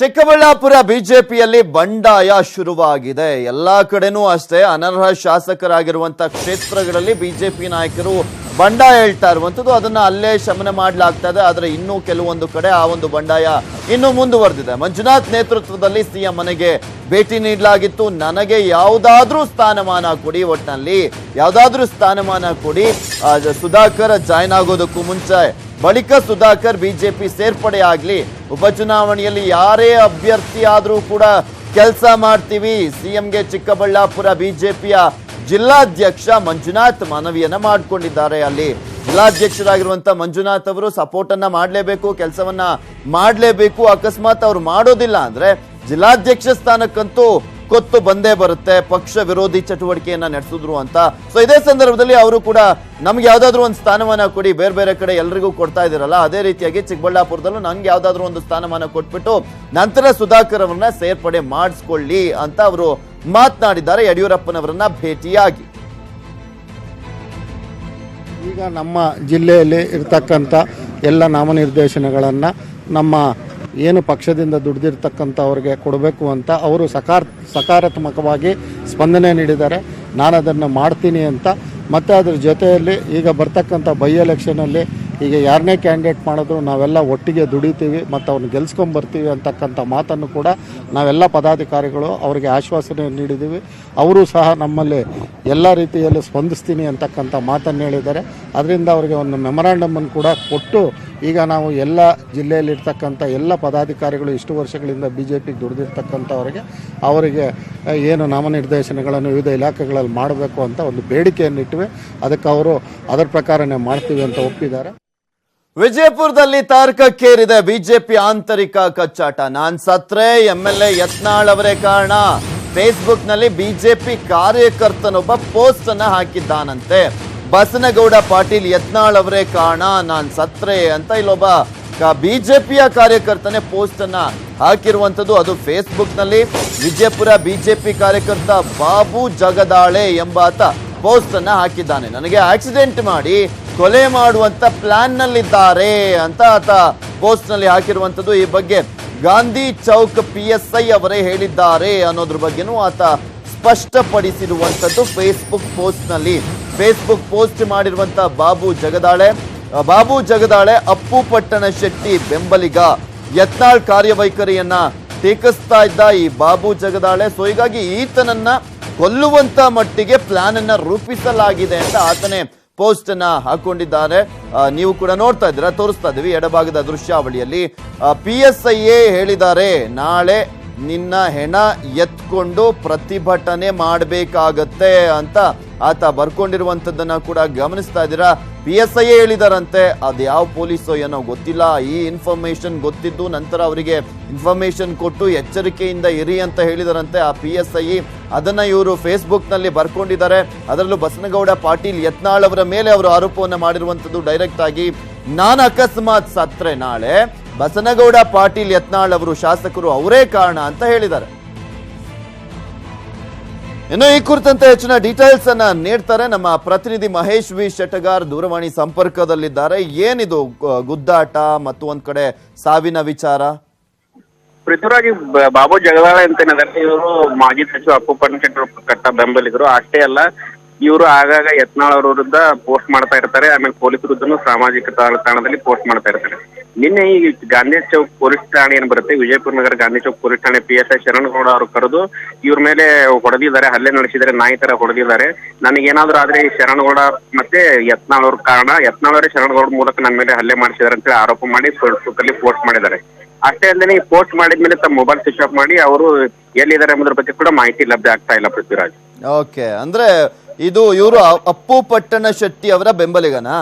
ಚಿಕ್ಕಬಳ್ಳಾಪುರ ಬಿಜೆಪಿಯಲ್ಲಿ ಬಂಡಾಯ ಶುರುವಾಗಿದೆ. ಎಲ್ಲಾ ಕಡೆನೂ ಅಷ್ಟೇ ಅನರ್ಹ ಶಾಸಕರಾಗಿರುವಂತ ಕ್ಷೇತ್ರಗಳಲ್ಲಿ ಬಿಜೆಪಿ ನಾಯಕರು ಬಂಡಾಯ ಹೇಳ್ತಾ ಇರುವಂತದ್ದು. ಅದನ್ನ ಅಲ್ಲೇ ಶಮನ ಮಾಡಲಾಗ್ತಾ ಇದೆ. ಆದ್ರೆ ಇನ್ನೂ ಕೆಲವೊಂದು ಕಡೆ ಆ ಒಂದು ಬಂಡಾಯ ಇನ್ನೂ ಮುಂದುವರೆದಿದೆ. ಮಂಜುನಾಥ್ ನೇತೃತ್ವದಲ್ಲಿ ಸಿಎಂ ಮನೆಗೆ ಭೇಟಿ ನೀಡಲಾಗಿತ್ತು. ನನಗೆ ಯಾವುದಾದ್ರೂ ಸ್ಥಾನಮಾನ ಕೊಡಿ, ಒಟ್ಟಿನಲ್ಲಿ ಯಾವುದಾದ್ರೂ ಸ್ಥಾನಮಾನ ಕೊಡಿ, ಸುಧಾಕರ್ ಜಾಯ್ನ್ ಆಗೋದಕ್ಕೂ ಮುಂಚೆ ಬಳಿಕ ಸುಧಾಕರ್ ಬಿಜೆಪಿ ಸೇರ್ಪಡೆ ಆಗ್ಲಿ, ಉಪಚುನಾವಣೆಯಲ್ಲಿ ಯಾರೇ ಅಭ್ಯರ್ಥಿ ಆದ್ರೂ ಕೂಡ ಕೆಲಸ ಮಾಡ್ತೀವಿ. ಸಿಎಂಗೆ ಚಿಕ್ಕಬಳ್ಳಾಪುರ ಬಿಜೆಪಿಯ ಜಿಲ್ಲಾಧ್ಯಕ್ಷ ಮಂಜುನಾಥ್ ಮನವಿಯನ್ನ ಮಾಡಿಕೊಂಡಿದ್ದಾರೆ. ಅಲ್ಲಿ ಜಿಲ್ಲಾಧ್ಯಕ್ಷರಾಗಿರುವಂತ ಮಂಜುನಾಥ್ ಅವರು ಸಪೋರ್ಟ್ ಅನ್ನ ಮಾಡಲೇಬೇಕು, ಕೆಲಸವನ್ನ ಮಾಡಲೇಬೇಕು. ಅಕಸ್ಮಾತ್ ಅವ್ರು ಮಾಡೋದಿಲ್ಲ ಅಂದ್ರೆ ಜಿಲ್ಲಾಧ್ಯಕ್ಷ ಸ್ಥಾನಕ್ಕಂತೂ ಕೊತ್ತು ಬಂದೇ ಬರುತ್ತೆ, ಪಕ್ಷ ವಿರೋಧಿ ಚಟುವಟಿಕೆಯನ್ನ ನಡೆಸಿದ್ರು ಅಂತ. ಸೊ ಇದೇ ಸಂದರ್ಭದಲ್ಲಿ ಅವರು ಕೂಡ ನಮ್ಗೆ ಯಾವ್ದಾದ್ರು ಒಂದು ಸ್ಥಾನಮಾನ ಕೊಡಿ, ಬೇರೆ ಬೇರೆ ಕಡೆ ಎಲ್ರಿಗೂ ಕೊಡ್ತಾ ಇದ್ದೀರಲ್ಲ, ಅದೇ ರೀತಿಯಾಗಿ ಚಿಕ್ಕಬಳ್ಳಾಪುರದಲ್ಲೂ ನಂಗೆ ಯಾವ್ದಾದ್ರು ಒಂದು ಸ್ಥಾನಮಾನ ಕೊಟ್ಬಿಟ್ಟು ನಂತರ ಸುಧಾಕರ್ ಅವರನ್ನ ಸೇರ್ಪಡೆ ಮಾಡಿಸ್ಕೊಳ್ಳಿ ಅಂತ ಅವರು ಮಾತನಾಡಿದ್ದಾರೆ ಯಡಿಯೂರಪ್ಪನವರನ್ನ ಭೇಟಿಯಾಗಿ. ಈಗ ನಮ್ಮ ಜಿಲ್ಲೆಯಲ್ಲಿ ಇರ್ತಕ್ಕಂಥ ಎಲ್ಲ ನಾಮನಿರ್ದೇಶನಗಳನ್ನು ನಮ್ಮ ಏನು ಪಕ್ಷದಿಂದ ದುಡಿದಿರ್ತಕ್ಕಂಥವ್ರಿಗೆ ಕೊಡಬೇಕು ಅಂತ ಅವರು ಸಕಾರಾತ್ಮಕವಾಗಿ ಸ್ಪಂದನೆ ನೀಡಿದ್ದಾರೆ. ನಾನು ಅದನ್ನು ಮಾಡ್ತೀನಿ ಅಂತ. ಮತ್ತು ಅದ್ರ ಜೊತೆಯಲ್ಲಿ ಈಗ ಬರ್ತಕ್ಕಂಥ ಬೈ ಎಲೆಕ್ಷನಲ್ಲಿ ಈಗ ಯಾರನ್ನೇ ಕ್ಯಾಂಡಿಡೇಟ್ ಮಾಡಿದ್ರು ನಾವೆಲ್ಲ ಒಟ್ಟಿಗೆ ದುಡಿತೀವಿ ಮತ್ತು ಅವ್ರನ್ನ ಗೆಲ್ಸ್ಕೊಂಬರ್ತೀವಿ ಅಂತಕ್ಕಂಥ ಮಾತನ್ನು ಕೂಡ ನಾವೆಲ್ಲ ಪದಾಧಿಕಾರಿಗಳು ಅವರಿಗೆ ಆಶ್ವಾಸನೆ ನೀಡಿದ್ದೀವಿ. ಅವರು ಸಹ ನಮ್ಮಲ್ಲಿ ಎಲ್ಲ ರೀತಿಯಲ್ಲಿ ಸ್ಪಂದಿಸ್ತೀನಿ ಅಂತಕ್ಕಂಥ ಮಾತನ್ನು ಹೇಳಿದ್ದಾರೆ. ಅದರಿಂದ ಅವರಿಗೆ ಒಂದು ಮೆಮೊರಾಂಡಮನ್ನು ಕೂಡ ಕೊಟ್ಟು ಈಗ ನಾವು ಎಲ್ಲ ಜಿಲ್ಲೆಯಲ್ಲಿರ್ತಕ್ಕಂಥ ಎಲ್ಲ ಪದಾಧಿಕಾರಿಗಳು ಇಷ್ಟು ವರ್ಷಗಳಿಂದ ಬಿ ಜೆ ಪಿಗೆ ದುಡಿದಿರ್ತಕ್ಕಂಥವರಿಗೆ ಅವರಿಗೆ ಏನು ನಾಮನಿರ್ದೇಶನಗಳನ್ನು ವಿವಿಧ ಇಲಾಖೆಗಳಲ್ಲಿ ಮಾಡಬೇಕು ಅಂತ ಒಂದು ಬೇಡಿಕೆಯನ್ನಿಟ್ಟಿವೆ. ಅದಕ್ಕೆ ಅವರು ಅದರ ಪ್ರಕಾರನೇ ಮಾಡ್ತೀವಿ ಅಂತ ಒಪ್ಪಿದ್ದಾರೆ. ವಿಜಯಪುರದಲ್ಲಿ ತಾರಕಕ್ಕೇರಿದೆ ಬಿಜೆಪಿ ಆಂತರಿಕ ಕಚ್ಚಾಟ. ನಾನ್ ಸತ್ರೆ MLA ಯತ್ನಾಳ್ ಅವರೇ ಕಾರಣ. ಫೇಸ್ಬುಕ್ ನಲ್ಲಿ ಬಿಜೆಪಿ ಕಾರ್ಯಕರ್ತನೊಬ್ಬ ಪೋಸ್ಟ್ ಅನ್ನ ಹಾಕಿದ್ದಾನಂತೆ. ಬಸನಗೌಡ ಪಾಟೀಲ್ ಯತ್ನಾಳ್ ಅವರೇ ಕಾರಣ, ನಾನ್ ಸತ್ರೆ ಅಂತ ಇಲ್ಲೊಬ್ಬ ಬಿಜೆಪಿಯ ಕಾರ್ಯಕರ್ತನೇ ಪೋಸ್ಟ್ ಅನ್ನ ಹಾಕಿರುವಂತದ್ದು. ಅದು ಫೇಸ್ಬುಕ್ ನಲ್ಲಿ ವಿಜಯಪುರ ಬಿಜೆಪಿ ಕಾರ್ಯಕರ್ತ ಬಾಬು ಜಗದಾಳೆ ಎಂಬಾತ ಪೋಸ್ಟ್ ಅನ್ನ ಹಾಕಿದ್ದಾನೆ. ನನಗೆ ಆಕ್ಸಿಡೆಂಟ್ ಮಾಡಿ ಕೊಲೆ ಮಾಡುವಂತ ಪ್ಲಾನ್ ನಲ್ಲಿದ್ದಾರೆ ಅಂತ ಆತ ಪೋಸ್ಟ್ ನಲ್ಲಿ ಹಾಕಿರುವಂತದ್ದು. ಈ ಬಗ್ಗೆ ಗಾಂಧಿ ಚೌಕ್ PSI ಅವರೇ ಹೇಳಿದ್ದಾರೆ ಅನ್ನೋದ್ರ ಬಗ್ಗೆನೂ ಆತ ಸ್ಪಷ್ಟಪಡಿಸಿರುವಂತದ್ದು ಫೇಸ್ಬುಕ್ ಪೋಸ್ಟ್ ನಲ್ಲಿ. ಫೇಸ್ಬುಕ್ ಪೋಸ್ಟ್ ಮಾಡಿರುವಂತ ಬಾಬು ಜಗದಾಳೆ ಅಪ್ಪು ಪಟ್ಟಣ ಶೆಟ್ಟಿ ಬೆಂಬಲಿಗ. ಯತ್ನಾಳ್ ಕಾರ್ಯವೈಖರಿಯನ್ನ ಟೀಕಿಸ್ತಾ ಇದ್ದ ಈ ಬಾಬು ಜಗದಾಳೆ. ಸೊ ಹೀಗಾಗಿ ಈತನನ್ನ ಕೊಲ್ಲುವಂತ ಮಟ್ಟಿಗೆ ಪ್ಲಾನ್ ಅನ್ನ ರೂಪಿಸಲಾಗಿದೆ ಅಂತ ಆತನೇ ಪೋಸ್ಟ್ ಅನ್ನ ಹಾಕೊಂಡಿದ್ದಾರೆ. ನೀವು ಕೂಡ ನೋಡ್ತಾ ಇದ್ದೀರಾ, ತೋರಿಸ್ತಾ ಇದೀವಿ ಎಡಭಾಗದ ದೃಶ್ಯಾವಳಿಯಲ್ಲಿ. PSI ಹೇಳಿದ್ದಾರೆ, ನಾಳೆ ನಿನ್ನ ಹೆಣ ಎತ್ಕೊಂಡು ಪ್ರತಿಭಟನೆ ಮಾಡಬೇಕಾಗತ್ತೆ ಅಂತ ಆತ ಬರ್ಕೊಂಡಿರುವಂತದ್ದನ್ನ ಕೂಡ ಗಮನಿಸ್ತಾ ಇದ್ದೀರಾ. PSI ಹೇಳಿದಾರಂತೆ, ಅದು ಯಾವ ಪೊಲೀಸೋ ಏನೋ ಗೊತ್ತಿಲ್ಲ. ಈ ಇನ್ಫಾರ್ಮೇಶನ್ ಗೊತ್ತಿದ್ದು ನಂತರ ಅವರಿಗೆ ಇನ್ಫಾರ್ಮೇಶನ್ ಕೊಟ್ಟು ಎಚ್ಚರಿಕೆಯಿಂದ ಇರಿ ಅಂತ ಹೇಳಿದಾರಂತೆ ಆ PSI. ಅದನ್ನ ಇವರು ಫೇಸ್ಬುಕ್ ನಲ್ಲಿ ಬರ್ಕೊಂಡಿದ್ದಾರೆ. ಅದರಲ್ಲೂ ಬಸನಗೌಡ ಪಾಟೀಲ್ ಯತ್ನಾಳ್ ಅವರ ಮೇಲೆ ಅವರು ಆರೋಪವನ್ನ ಮಾಡಿರುವಂತದ್ದು ಡೈರೆಕ್ಟ್ ಆಗಿ. ನಾನು ಅಕಸ್ಮಾತ್ ಸತ್ರೆ ನಾಳೆ ಬಸನಗೌಡ ಪಾಟೀಲ್ ಯತ್ನಾಳ್ ಅವರು ಶಾಸಕರು ಅವರೇ ಕಾರಣ ಅಂತ ಹೇಳಿದ್ದಾರೆ. ಇನ್ನು ಈ ಕುರಿತಂತೆ ಹೆಚ್ಚಿನ ಡೀಟೇಲ್ಸ್ ಅನ್ನ ನೀಡ್ತಾರೆ ನಮ್ಮ ಪ್ರತಿನಿಧಿ ಮಹೇಶ್ ವಿ ಶೆಟಗಾರ್ ದೂರವಾಣಿ ಸಂಪರ್ಕದಲ್ಲಿದ್ದಾರೆ. ಏನಿದು ಗುದ್ದಾಟ ಮತ್ತು ಒಂದ್ ಕಡೆ ಸಾವಿನ ವಿಚಾರ? ಪೃಥ್ವಿರಾಜ್ ಬಾಬು ಜಗದಾಳೆ ಅಂತ ಇವರು ಮಾಜಿ ಸಚಿವ ಅಪ್ಪು ಪಟ್ಟಣ ಕಟ್ಟ ಬೆಂಬಲಿಗರು. ಅಷ್ಟೇ ಅಲ್ಲ, ಇವರು ಆಗಾಗ ಯತ್ನಾಳ್ ಅವ್ರ ವಿರುದ್ಧ ಪೋಸ್ಟ್ ಮಾಡ್ತಾ ಇರ್ತಾರೆ. ಆಮೇಲೆ ಪೊಲೀಸ್ ವಿರುದ್ಧನೂ ಸಾಮಾಜಿಕ ತಾಣದಲ್ಲಿ ಪೋಸ್ಟ್ ಮಾಡ್ತಾ ಇರ್ತಾರೆ. ನಿನ್ನೆ ಈ ಗಾಂಧಿ ಚೌಕ್ ಪೊಲೀಸ್ ಠಾಣೆ ಏನ್ ಬರುತ್ತೆ, ವಿಜಯಪುರ ನಗರ ಗಾಂಧಿ ಚೌಕ್ ಪೊಲೀಸ್ ಠಾಣೆ PSI ಶರಣಗೌಡ ಅವರು ಕರೆದು ಇವ್ರ ಮೇಲೆ ಹೊಡೆದಿದ್ದಾರೆ, ಹಲ್ಲೆ ನಡೆಸಿದ್ದಾರೆ, ನಾಯಿ ತರ ಹೊಡೆದಿದ್ದಾರೆ. ನನಗೇನಾದ್ರೂ ಆದ್ರೆ ಈ ಶರಣಗೌಡ ಮತ್ತೆ ಯತ್ನಾಳ್ ಅವ್ರ ಕಾರಣ, ಯತ್ನಾಳ್ ಅವರೇ ಶರಣಗೌಡ ಮೂಲಕ ನನ್ನ ಮೇಲೆ ಹಲ್ಲೆ ಮಾಡಿಸಿದಾರೆ ಅಂತ ಆರೋಪ ಮಾಡಿ ಫೇಸ್ಬುಕ್ ಅಲ್ಲಿ ಪೋಸ್ಟ್ ಮಾಡಿದ್ದಾರೆ. ಅಷ್ಟೇ ಅಲ್ಲದೆ ಈ ಪೋಸ್ಟ್ ಮಾಡಿದ್ಮೇಲೆ ತಮ್ಮ ಮೊಬೈಲ್ ಸ್ವಿಚ್ ಆಫ್ ಮಾಡಿ ಅವರು ಎಲ್ಲಿದ್ದಾರೆ ಎಂಬುದ್ರ ಬಗ್ಗೆ ಕೂಡ ಮಾಹಿತಿ ಲಭ್ಯ ಆಗ್ತಾ ಇಲ್ಲ ಪೃಥ್ವಿರಾಜ್. ಓಕೆ, ಅಂದ್ರೆ ಇವರು ಅಪ್ಪು ಪಟ್ಟಣ ಶೆಟ್ಟಿ ಅವರ ಬೆಂಬಲಿಗನಾ?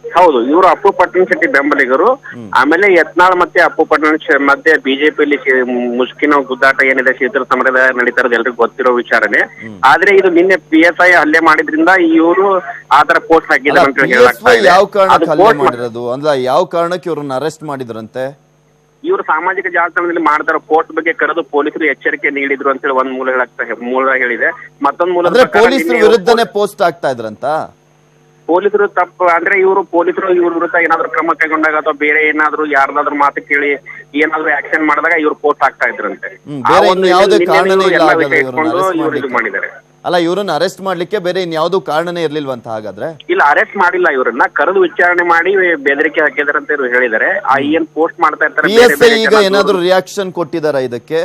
ಹೌದು, ಇವರು ಅಪ್ಪು ಪಟ್ಟಣ ಶೆಟ್ಟಿ ಬೆಂಬಲಿಗರು. ಆಮೇಲೆ ಯತ್ನಾಳ್ ಮತ್ತೆ ಅಪ್ಪು ಪಟ್ಟಣ ಮತ್ತೆ ಬಿಜೆಪಿಯಲ್ಲಿ ಮುಷ್ಕಿನ ಗುದ್ದಾಟ ಏನಿದೆ, ಶೀತಲ ಸಮರದ ನಡೀತಾ ಇರೋದು ಎಲ್ರಿಗೂ ಗೊತ್ತಿರೋ ವಿಚಾರನೆ. ಆದ್ರೆ ಇದು ನಿನ್ನೆ PSI ಹಲ್ಲೆ ಮಾಡಿದ್ರಿಂದ ಇವರು ಆತರ ಪೋಸ್ಟ್ ಹಾಕಿದ್ದಾರೆ ಅಂತ ಹೇಳಲಾಗ್ತಾ ಇದೆ. ಯಾವ ಕಾರಣಕ್ಕೆ ಹಲ್ಲೆ ಮಾಡಿರೋದು ಅಂದ್ರೆ ಯಾವ ಕಾರಣಕ್ಕೆ ಇವ್ರನ್ನ ಅರೆಸ್ಟ್ ಮಾಡಿದ್ರಂತೆ? ಇವರು ಸಾಮಾಜಿಕ ಜಾಲತಾಣದಲ್ಲಿ ಮಾಡ್ತಾರ ಪೋಸ್ಟ್ ಬಗ್ಗೆ ಕರೆದು ಪೊಲೀಸರು ಎಚ್ಚರಿಕೆ ನೀಡಿದ್ರು ಅಂತ ಹೇಳಿ ಒಂದ್ ಮೂಲ ಹೇಳಿದೆ. ಮತ್ತೊಂದು ಮೂಲ ಪೊಲೀಸರ ವಿರುದ್ಧನೇ ಪೋಸ್ಟ್ ಆಗ್ತಾ ಇದ್ರಂತ. ಪೊಲೀಸರು ತಪ್ಪು ಅಂದ್ರೆ ಪೊಲೀಸರು ಇವ್ರ ವಿರುದ್ಧ ಏನಾದ್ರು ಕ್ರಮ ಕೈಗೊಂಡಾಗ ಅಥವಾ ಬೇರೆ ಏನಾದ್ರು ಯಾರ್ದಾದ್ರು ಮಾತು ಕೇಳಿ ಏನಾದ್ರು ಆಕ್ಷನ್ ಮಾಡಿದಾಗ ಇವ್ರು ಪೋಸ್ಟ್ ಆಗ್ತಾ ಇದ್ರಂತೆ. ಬೇರೆ ಇನ್ಯಾವುದೇ ಕಾರಣನೇ ಇಲ್ಲ ಎಲ್ಲ ಹಾಗಾದ್ರೆ ವಿಷಯ ಇವ್ರನ್ನ ಇಟ್ಕೊಂಡು arrest ಇವ್ರು ಇದು ಮಾಡ್ಲಿಕ್ಕೆ. ಮಾಡಿದ್ದಾರೆ. ಅಲ್ಲ ಇವ್ರನ್ನ ಅರೆಸ್ಟ್ ಮಾಡ್ಲಿಕ್ಕೆ ಬೇರೆ ಇನ್ಯಾವುದೂ ಕಾರಣನೇ ಇರ್ಲಿಲ್ವಂತ ಹಾಗಾದ್ರೆ? ಇಲ್ಲ, ಅರೆಸ್ಟ್ ಮಾಡಿಲ್ಲ, ಇವ್ರನ್ನ ಕರೆದು ವಿಚಾರಣೆ ಮಾಡಿ ಬೆದರಿಕೆ ಹಾಕಿದಾರೆ ಅಂತ ಇವ್ರು ಹೇಳಿದ್ದಾರೆ. ಏನ್ ಪೋಸ್ಟ್ ಮಾಡ್ತಾ ಇರ್ತಾರೆ PSI ಈಗ ಏನಾದ್ರು ರಿಯಾಕ್ಷನ್ ಕೊಟ್ಟಿದಾರ ಇದಕ್ಕೆ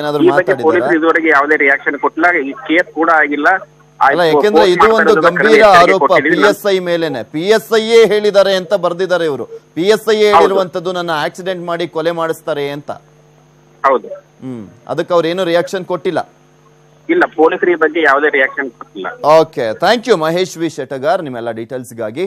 ಏನಾದ್ರು ಮಾತಾಡಿದಾರ? ಪೊಲೀಸರು ಇದುವರೆಗೆ ಯಾವುದೇ ರಿಯಾಕ್ಷನ್ ಕೊಟ್ಟಿಲ್ಲ. ಈ ಕೇಸ್ ಕೂಡ ಆಗಿಲ್ಲ. ಅಲ್ಲ ಯಾಕೆಂದ್ರೆ ಇದು ಒಂದು ಗಂಭೀರ ಆರೋಪ PSI ಮೇಲೆನೆ. PSI ಹೇಳಿದ್ದಾರೆ ಅಂತ ಬರ್ದಿದ್ದಾರೆ ಇವರು. PSI ಹೇಳಿರುವಂತದ್ದು ನನ್ನ ಆಕ್ಸಿಡೆಂಟ್ ಮಾಡಿ ಕೊಲೆ ಮಾಡಿಸ್ತಾರೆ ಅಂತ. ಹೌದು. ಅದಕ್ಕೆ ಅವ್ರು ಏನು ರಿಯಾಕ್ಷನ್ ಕೊಟ್ಟಿಲ್ಲ. ಇಲ್ಲ, ಪೊಲೀಸರ ಬಗ್ಗೆ ಯಾವುದೇ ರಿಯಾಕ್ಷನ್ ಕೊಟ್ಟಿಲ್ಲ. Okay, thank you Mahesh V Shetagar ನಿಮ್ಮೆಲ್ಲ ಡೀಟೇಲ್ಸ್ಗಾಗಿ.